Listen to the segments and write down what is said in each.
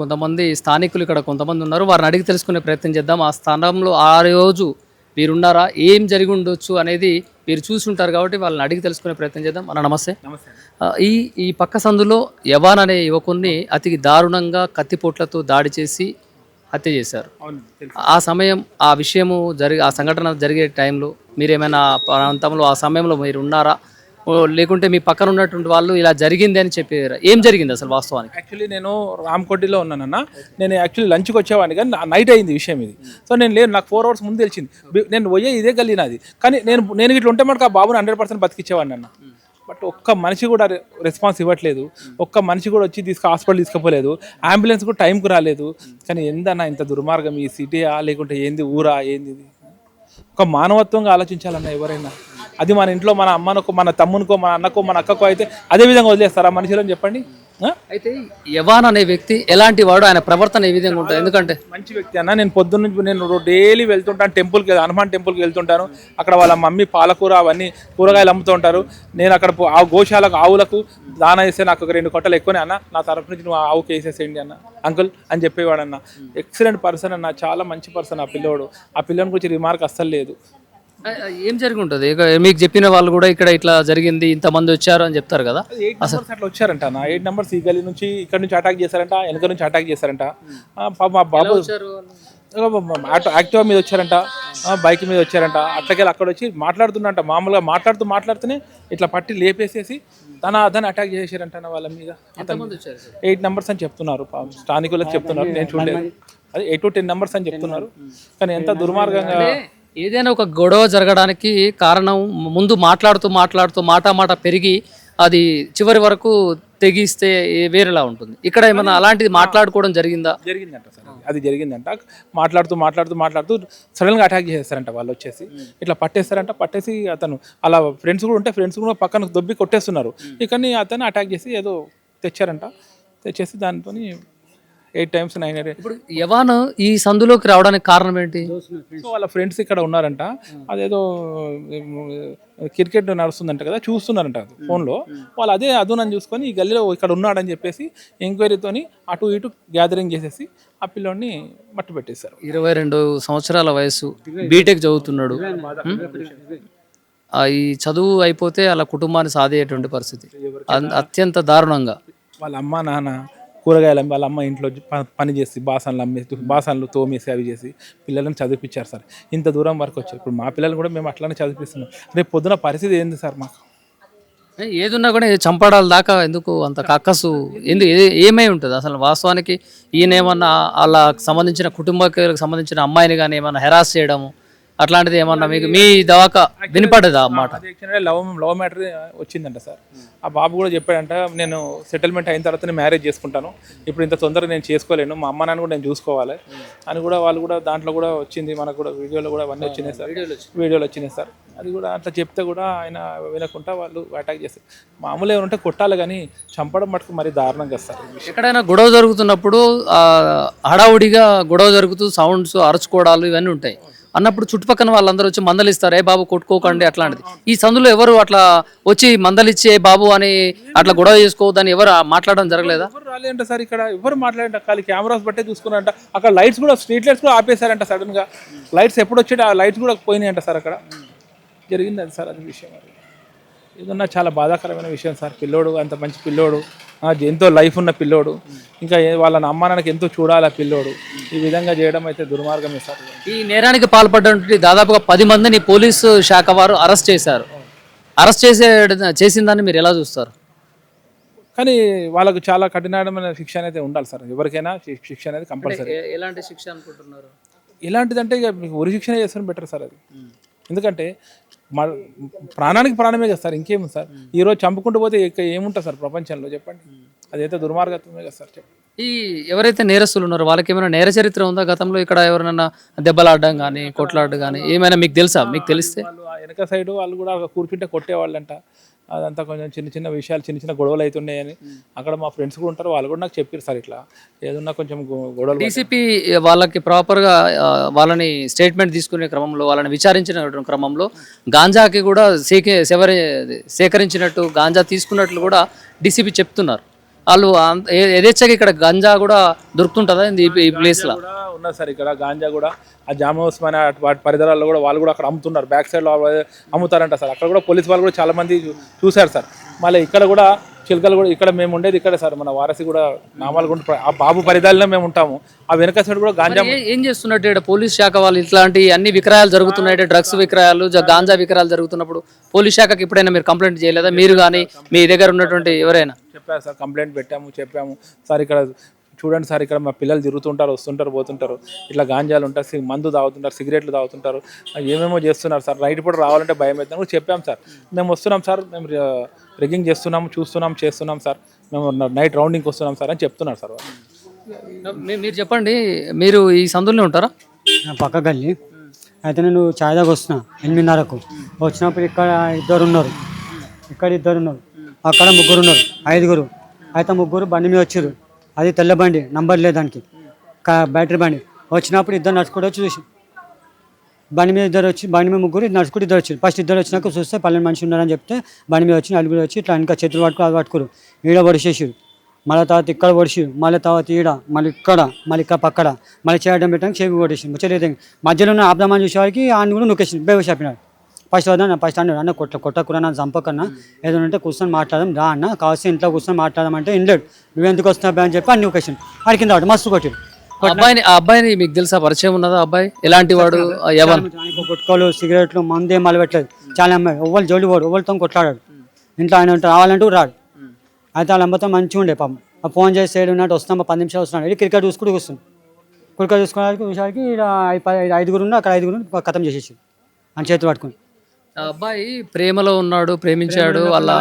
కొంతమంది స్థానికులు ఇక్కడ కొంతమంది ఉన్నారు. వారిని అడిగి తెలుసుకునే ప్రయత్నం చేద్దాం. ఆ స్థానంలో ఆ రోజు వీరున్నారా? ఏం జరిగి ఉండొచ్చు అనేది మీరు చూసుంటారు కాబట్టి వాళ్ళని అడిగి తెలుసుకునే ప్రయత్నం చేద్దాం. అన్న నమస్తే. నమస్తే. ఈ ఈ పక్క సందులో యవాన్ అనే యువకుడిని అతి దారుణంగా కత్తిపోట్లతో దాడి చేసి హత్య చేశారు. అవును తెలుసు. ఆ సమయం ఆ విషయము ఆ సంఘటన జరిగే టైంలో మీరేమైనా ప్రాంతంలో ఆ సమయంలో మీరు ఉన్నారా? లేకుంటే మీ పక్కన ఉన్నటువంటి వాళ్ళు ఇలా జరిగింది అని చెప్పారు. ఏం జరిగింది అసలు వాస్తవానికి? యాక్చువల్లీ నేను రామకోటిలో ఉన్నానన్న. నేను యాక్చువల్లీ లంచ్కి వచ్చేవాడిని కానీ నైట్ అయింది విషయం ఇది. సో నేను లేదు, నాకు 4 hours ముందు తెలిసింది. నేను పోయే ఇదే గల్లీ నాది. కానీ నేను ఇట్లా ఉంటే మనకు ఆ బాబుని 100% బతికిచ్చేవాడిని అన్న. బట్ ఒక్క మనిషి కూడా రెస్పాన్స్ ఇవ్వట్లేదు. ఒక్క మనిషి కూడా వచ్చి హాస్పిటల్ తీసుకుపోలేదు. అంబులెన్స్ కూడా టైంకి రాలేదు. కానీ ఏందన్నా ఇంత దుర్మార్గం? ఈ సిటీయా లేకుంటే ఏంది ఊరా ఏంది ఇది? ఒక మానవత్వంగా ఆలోచించాలన్న ఎవరైనా. అది మన ఇంట్లో మన అమ్మనకో మన తమ్మునికో మన అన్నకో మన అక్కకో అయితే అదే విధంగా వదిలేస్తారా మనుషులని చెప్పండి? అయితే యవాన్ అనే వ్యక్తి ఎలాంటి వాడు? ఆయన ప్రవర్తన ఏ విధంగా ఉంటుంది? ఎందుకంటే మంచి వ్యక్తి అన్న. నేను పొద్దున్న నేను డైలీ వెళ్తుంటాను టెంపుల్కి, హనుమాన్ టెంపుల్కి వెళ్తుంటాను. అక్కడ వాళ్ళ మమ్మీ పాలకూర అవన్నీ కూరగాయలు అమ్ముతూ ఉంటారు. నేను అక్కడ ఆ గోశాలకు ఆవులకు దానా వేస్తే నాకు ఒక 2 కొట్టలు ఎక్కువనే అన్న, నా తరఫు నుంచి నువ్వు ఆవుకి వేసేసేయండి అన్న అంకుల్ అని చెప్పేవాడు అన్న. ఎక్సలెంట్ పర్సన్ అన్న, చాలా మంచి పర్సన్ ఆ పిల్లోడు. ఆ పిల్లని గురించి రిమార్క్ అస్సలు లేదు. ఏం జరిగి ఉంటుంది? మీకు చెప్పిన వాళ్ళు కూడా ఇక్కడ ఇట్లా జరిగింది, ఇంతమంది వచ్చారు అని చెప్తారు కదా. 8 numbers అట్లా వచ్చారంట అన్న. 8 numbers ఈ గల్లీ నుంచి ఇక్కడ నుంచి అటాక్ చేశారంట, వెనక నుంచి అటాక్ చేశారంట. మా బాబు యాక్టివా మీద వచ్చారంట, బైక్ మీద వచ్చారంట. అట్లకెళ్ళి అక్కడ వచ్చి మాట్లాడుతున్నట్ట. మామూలుగా మాట్లాడుతూనే ఇట్లా పట్టి లేపేసేసి దాన్ని అటాక్ చేసారంట వాళ్ళ మీద. 8 numbers అని చెప్తున్నారు, స్థానికులకు చెప్తున్నారు. నేను చూడలేదు. అది 8 to 10 numbers అని చెప్తున్నారు. కానీ ఎంత దుర్మార్గంగా. ఏదైనా ఒక గొడవ జరగడానికి కారణం ముందు మాట్లాడుతూ మాట పెరిగి అది చివరి వరకు తెగిస్తే వేరేలా ఉంటుంది. ఇక్కడ ఏమన్నా అలాంటిది మాట్లాడుకోవడం జరిగిందంట సార్. అది జరిగిందంట. మాట్లాడుతూ సడన్గా అటాక్ చేసేస్తారంట వాళ్ళు వచ్చేసి. ఇట్లా పట్టేసి అతను అలా ఫ్రెండ్స్ కూడా ఉంటే ఫ్రెండ్స్ కూడా పక్కన దొబ్బి కొట్టేస్తున్నారు. ఇకని అతను అటాక్ చేసి ఏదో తెచ్చేసి దాంతో 8 times 9. ఇప్పుడు యవాన్ ఈ సందులోకి రావడానికి కారణం ఏంటి? సో వాళ్ళ ఫ్రెండ్స్ ఇక్కడ ఉన్నారంట. అదేదో క్రికెట్ నడుస్తుందంట కదా, చూస్తున్నారంట ఫోన్లో. వాళ్ళు అదే అదునని చూసుకొని ఈ గల్లీలో ఇక్కడ ఉన్నాడని చెప్పేసి ఎంక్వైరీతోని అటు ఇటు గ్యాదరింగ్ చేసేసి ఆ పిల్లోడిని మట్టు పెట్టేశారు. 22 సంవత్సరాల వయసు, బీటెక్ చదువుతున్నాడు. ఈ చదువు అయిపోతే అలా కుటుంబాన్ని సాధేటువంటి పరిస్థితి అత్యంత దారుణంగా. వాళ్ళ అమ్మ నాన్న కూరగాయలు వాళ్ళ అమ్మ ఇంట్లో పని చేసి బాసనలు తోమేసి అవి చేసి పిల్లలను చదివించారు సార్. ఇంత దూరం వరకు వచ్చారు. ఇప్పుడు మా పిల్లలు కూడా మేము అట్లానే చదివిస్తున్నాం. రేపు పొద్దున పరిస్థితి ఏంది సార్ మాకు? ఏదున్నా కూడా చంపడాల దాకా ఎందుకు అంత కక్కసు? ఏమై ఉంటుంది అసలు వాస్తవానికి? ఈయన ఏమన్నా వాళ్ళకి సంబంధించిన కుటుంబానికి సంబంధించిన అమ్మాయిని కానీ ఏమన్నా హెరాస్ చేయడము అట్లాంటిది ఏమన్నా మీకు మీ దవాకా వినపడదా అన్నమాట? లవ్ మ్యాటర్ వచ్చిందంట సార్. ఆ బాబు కూడా చెప్పాడంట, నేను సెటిల్మెంట్ అయిన తర్వాత నేను మ్యారేజ్ చేసుకుంటాను, ఇప్పుడు ఇంత తొందరగా నేను చేసుకోలేను, మా అమ్మ నాన్న కూడా నేను చూసుకోవాలి అని కూడా వాళ్ళు కూడా దాంట్లో కూడా వచ్చింది. మనకు కూడా వీడియోలో కూడా అవన్నీ వచ్చినాయి సార్, వీడియోలు వచ్చినాయి సార్. అది కూడా అట్లా చెప్తే కూడా ఆయన వినకుండా వాళ్ళు అటాక్ చేస్తారు. మామూలు ఏమంటే కొట్టాలి కానీ చంపడం మటుకు మరి దారుణంగా వస్తారు. ఎక్కడైనా గొడవ జరుగుతున్నప్పుడు హడావుడిగా గొడవ జరుగుతూ సౌండ్స్ అరుచుకోవడాలు ఇవన్నీ ఉంటాయి అన్నప్పుడు చుట్టుపక్కల వాళ్ళందరూ వచ్చి మందలిస్తారు, ఏ బాబు కొట్టుకోకండి అట్లాంటిది. ఈ సందులో ఎవరు అట్లా వచ్చి మందలిచ్చే బాబు అని అట్లా గొడవ చేసుకోవద్దని ఎవరు మాట్లాడడం జరగలేదా? ఎవరు రాలేదంట సార్, ఇక్కడ ఎవరు మాట్లాడంట, ఖాళీ కెమెరాస్ బట్టే చూసుకున్నారంట. అక్కడ లైట్స్ కూడా, స్ట్రీట్ లైట్స్ కూడా ఆపేశారంట సడన్గా. లైట్స్ ఎప్పుడు వచ్చాడు ఆ లైట్స్ కూడా పోయినాయంట సార్. అక్కడ జరిగింది అది సార్, అది విషయం. అది ఏదన్నా చాలా బాధాకరమైన విషయం సార్. పిల్లోడు అంత మంచి పిల్లోడు, ఎంతో లైఫ్ ఉన్న పిల్లోడు, ఇంకా వాళ్ళ అమ్మ నాన్నకి ఎంతో చూడాలి ఆ పిల్లోడు. ఈ విధంగా చేయడం అయితే దుర్మార్గమే సార్. ఈ నేరానికి పాల్పడ్డ దాదాపుగా 10 మందిని పోలీసు శాఖ వారు అరెస్ట్ చేశారు. అరెస్ట్ చేసిన దాన్ని మీరు ఎలా చూస్తారు? కానీ వాళ్ళకు చాలా కఠినమైన శిక్ష అనేది ఉండాలి సార్. ఎవరికైనా శిక్ష అనేది కంపల్సరీ. ఎలాంటి శిక్ష అనుకుంటున్నారు? ఎలాంటిదంటే ఇక మీకు ఉరి శిక్షణ చేస్తాను బెటర్ సార్ అది. ఎందుకంటే ప్రాణానికి ప్రాణమే కదా సార్, ఇంకేమి సార్. ఈరోజు చంపుకుంటూ పోతే ఏముంటుంది సార్ ప్రపంచంలో చెప్పండి? అదైతే దుర్మార్గత్వమే కదా సార్. ఈ ఎవరైతే నేరస్తులు ఉన్నారో వాళ్ళకి ఏమైనా నేర చరిత్ర ఉందా గతంలో? ఇక్కడ ఎవరైనా దెబ్బలాడడం కానీ కొట్లాడడం కానీ ఏమైనా మీకు తెలుసా? మీకు తెలిస్తే వాళ్ళు వెనక సైడ్ వాళ్ళు కూడా కూర్చుంటే కొట్టేవాళ్ళంట. అదంతా కొంచెం చిన్న విషయాలు, చిన్న గొడవలు అవుతున్నాయని అక్కడ మా ఫ్రెండ్స్ కూడా ఉంటారు, వాళ్ళు కూడా నాకు చెప్పారు సార్ ఇట్లా ఏదన్నా కొంచెం గొడవలు. డీసీపీ వాళ్ళకి ప్రాపర్గా వాళ్ళని స్టేట్మెంట్ తీసుకునే క్రమంలో, వాళ్ళని విచారించిన క్రమంలో గాంజాకి కూడా సేకరించినట్టు, గాంజా తీసుకున్నట్లు కూడా డీసీపీ చెప్తున్నారు. వాళ్ళు యథేచ్ఛగా ఇక్కడ గంజా కూడా దొరుకుతుంటుందా ఈ ప్లేస్లో? కూడా ఉన్నది సార్ ఇక్కడ గాంజా కూడా. ఆ జామా ఉస్మాన్ వాటి పరిసరాల్లో కూడా వాళ్ళు కూడా అక్కడ అమ్ముతున్నారు, బ్యాక్ సైడ్లో అమ్ముతారంట సార్. అక్కడ కూడా పోలీస్ వాళ్ళు కూడా చాలా మంది చూశారు సార్. మళ్ళీ ఇక్కడ కూడా చిలకలు కూడా ఇక్కడ మేము ఉండేది ఇక్కడ సార్, మన వారసి కూడా నామాలగుంట ఆ బాబు పరిధాలలో మేము ఉంటాము. ఆ వెనక సైడ్ కూడా గాంజా. ఏం చేస్తున్నట్టు ఇక్కడ పోలీస్ శాఖ వాళ్ళు ఇట్లాంటి అన్ని విక్రయాలు జరుగుతున్నాయి, డ్రగ్స్ విక్రయాలు, గాంజా విక్రయాలు జరుగుతున్నప్పుడు పోలీస్ శాఖకి ఎప్పుడైనా మీరు కంప్లైంట్ చేయలేదా? మీరు కానీ మీ దగ్గర ఉన్నటువంటి ఎవరైనా? చెప్పారు సార్, కంప్లైంట్ పెట్టాము, చెప్పాము సార్. ఇక్కడ చూడండి సార్, ఇక్కడ మా పిల్లలు తిరుగుతుంటారు, వస్తుంటారు, పోతుంటారు, ఇట్లా గాంజాలు ఉంటారు, మందు తాగుతుంటారు, సిగరెట్లు తాగుతుంటారు, ఏమేమో చేస్తున్నారు సార్. నైట్ పూట రావాలంటే భయం అవుతుంది కూడా చెప్పాం సార్. మేము వస్తున్నాం సార్, మేము రిగ్గింగ్ చేస్తున్నాము, చూస్తున్నాం, చేస్తున్నాం సార్, మేము నైట్ రౌండింగ్కి వస్తున్నాం సార్ అని చెప్తున్నారు సార్. మీరు చెప్పండి, మీరు ఈ సందులోనే ఉంటారా? పక్క గల్లి అయితే నేను చాయ్ దాకా వస్తున్నా 8:30కు. వచ్చినప్పుడు ఇక్కడ ఇద్దరు ఉన్నారు, అక్కడ ముగ్గురు ఉన్నారు, 5గురు. అయితే ముగ్గురు బండి మీద వచ్చారు, అది తెల్ల బండి, నంబర్ లేదు దానికి, బ్యాటరీ బండి. వచ్చినప్పుడు ఇద్దరు నడుచుకుంటూ వచ్చి చూసి బండి మీద ముగ్గురు నడుచుకుంటూ ఇద్దరు వచ్చారు. ఫస్ట్ ఇద్దరు వచ్చినాక చూస్తే 12 మనిషి ఉన్నారని చెప్తే బండి మీద వచ్చి 4 వచ్చి ఇట్లా ఇంకా చేతులు పట్టుకుని అది పట్టుకోరు, ఈడ పొడిచేసారు. మళ్ళీ తర్వాత ఇక్కడ పొడిచి, మళ్ళీ తర్వాత ఈడ, మళ్ళీ ఇక్కడ పక్కడ, మళ్ళీ చేయడం పెట్టడానికి చేపి కొట్టేసి ముచ్చలేదు. మధ్యలో ఉన్న ఆబ్దామని చూసేవారికి ఆయన కూడా నొక్కేసి బేవ చెప్పినాడు. ఫస్ట్ అన్నాడు, అన్న కొట్టకురా, నన్ను చంపకన్నా, ఏదైనా ఉంటే కూర్చొని మాట్లాడదాం రా అన్న, కావాల్సి ఇంట్లో కూర్చొని మాట్లాడదామంటే ఇండ్లేడు. నువ్వు ఎందుకు వస్తున్నావు అని చెప్పి అన్ని ఒకేషన్ ఆడి కింద మస్తు కొట్టాడు. ఆ అబ్బాయిని మీకు తెలుసా, పరిచయం ఉన్నదా? అబ్బాయి ఎలాంటి వాడు? గుట్కాలు, సిగరెట్లు, మందు ఏం మలబెట్టలేదు. చాలా అమ్మాయి ఎవరు జోలి వాడు, ఎవరితో కొట్లాడాడు. ఇంట్లో ఆయన రావాలంటూ రాడు. అయితే వాళ్ళ అమ్మతో మంచిగా ఉండే పాపం. ఆ ఫోన్ చేసి సైడ్ ఉన్నట్టు వస్తాం, 10 నిమిషాలు వస్తున్నాడు. ఇది క్రికెట్ చూసుకుంటూ కూర్చుంది. క్రికెట్ చూసుకోవడానికి విషయానికి 5గురు ఉన్న అక్కడ 5గురు ఖతం చేసేసి అని చేతులు పట్టుకుని. అబ్బాయి ప్రేమలో ఉన్నాడు, ప్రేమించాడు. వాళ్ళ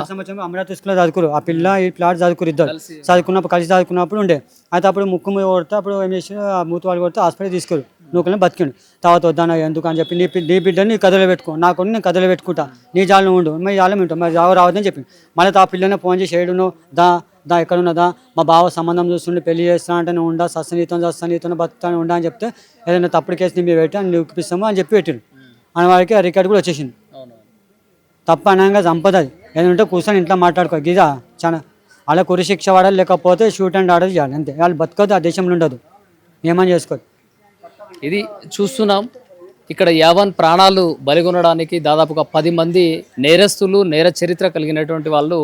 అమరావతి స్కూల్లో చదువుకోరు, ఆ పిల్ల ఈ ప్లాట్ చదువుకోరు, ఇద్దరు చదువుకున్నప్పుడు కలిసి చదువుకున్నప్పుడు ఉండే. అయితే అప్పుడు ముక్కు మీద కొడితే అప్పుడు ఏం చేసి ఆ మూతి వాళ్ళు కొడితే హాస్పిటల్ తీసుకోరు, నువ్వు బతికిండు. తర్వాత వద్దాను ఎందుకు అని చెప్పి నీ బిడ్డని నీ కథలో పెట్టుకో, నాకు నేను కథలో పెట్టుకుంటా, నీ జాలను ఉండు, మీ జాలం ఉంటావు, మరి రావద్దని చెప్పి. మళ్ళీ ఆ పిల్లనే ఫోన్ చేసి ఏడును దా ఎక్కడున్నదా, మా బావ సంబంధం చూస్తుండే, పెళ్లి చేస్తా అంటే నువ్వు ఉండా, సస్తనీతో బతుకుతాను ఉండా అని చెప్తే ఏదైనా తప్పుడు కేసు నీ మీద పెట్టి అని నిరూపిస్తాము అని చెప్పి పెట్టిండు. అని వారికి ఆ రికార్డు కూడా వచ్చేసింది. తప్ప అనగా చంపదు, అది ఏదంటే కూర్చొని ఇంట్లో మాట్లాడుకో. గిదా చాలా అలా కురి శిక్ష వాడాలి, లేకపోతే షూట్ అండ్ ఆర్డర్ చేయాలి, అంతే. వాళ్ళు బతకదు, ఆ దేశంలో ఉండదు, ఏమని చేసుకోదు. ఇది చూస్తున్నాం, ఇక్కడ యావన్ ప్రాణాలు బలిగొనడానికి దాదాపుగా 10 మంది నేరస్తులు, నేర చరిత్ర కలిగినటువంటి వాళ్ళు,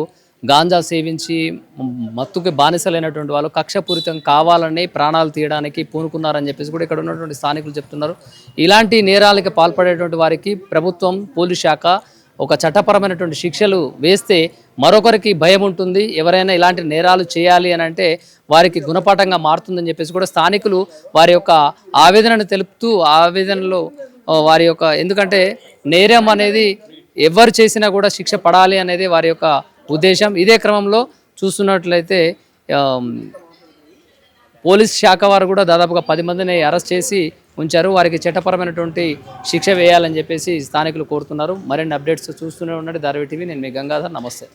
గాంజా సేవించి మత్తుకి బానిసలైనటువంటి వాళ్ళు కక్షపూరితం కావాలని ప్రాణాలు తీయడానికి పూనుకున్నారని చెప్పేసి కూడా ఇక్కడ ఉన్నటువంటి స్థానికులు చెప్తున్నారు. ఇలాంటి నేరాలకి పాల్పడేటువంటి వారికి ప్రభుత్వం, పోలీస్ శాఖ ఒక చట్టపరమైనటువంటి శిక్షలు వేస్తే మరొకరికి భయం ఉంటుంది. ఎవరైనా ఇలాంటి నేరాలు చేయాలి అని అంటే వారికి గుణపాఠంగా మారుతుందని చెప్పేసి కూడా స్థానికులు వారి యొక్క ఆవేదనను తెలుపుతూ, ఆవేదనలో వారి యొక్క, ఎందుకంటే నేరం అనేది ఎవరు చేసినా కూడా శిక్ష పడాలి అనేది వారి యొక్క ఉద్దేశం. ఇదే క్రమంలో చూస్తున్నట్లయితే పోలీస్ శాఖ వారు కూడా దాదాపుగా 10 మందిని అరెస్ట్ చేసి ఉంచారు. వారికి చట్టపరమైనటువంటి శిక్ష వేయాలని చెప్పేసి స్థానికులు కోరుతున్నారు. మరిన్ని అప్డేట్స్ చూస్తూనే ఉండండి దారవి టీవీ. నేను మీ గంగాధర్, నమస్తే.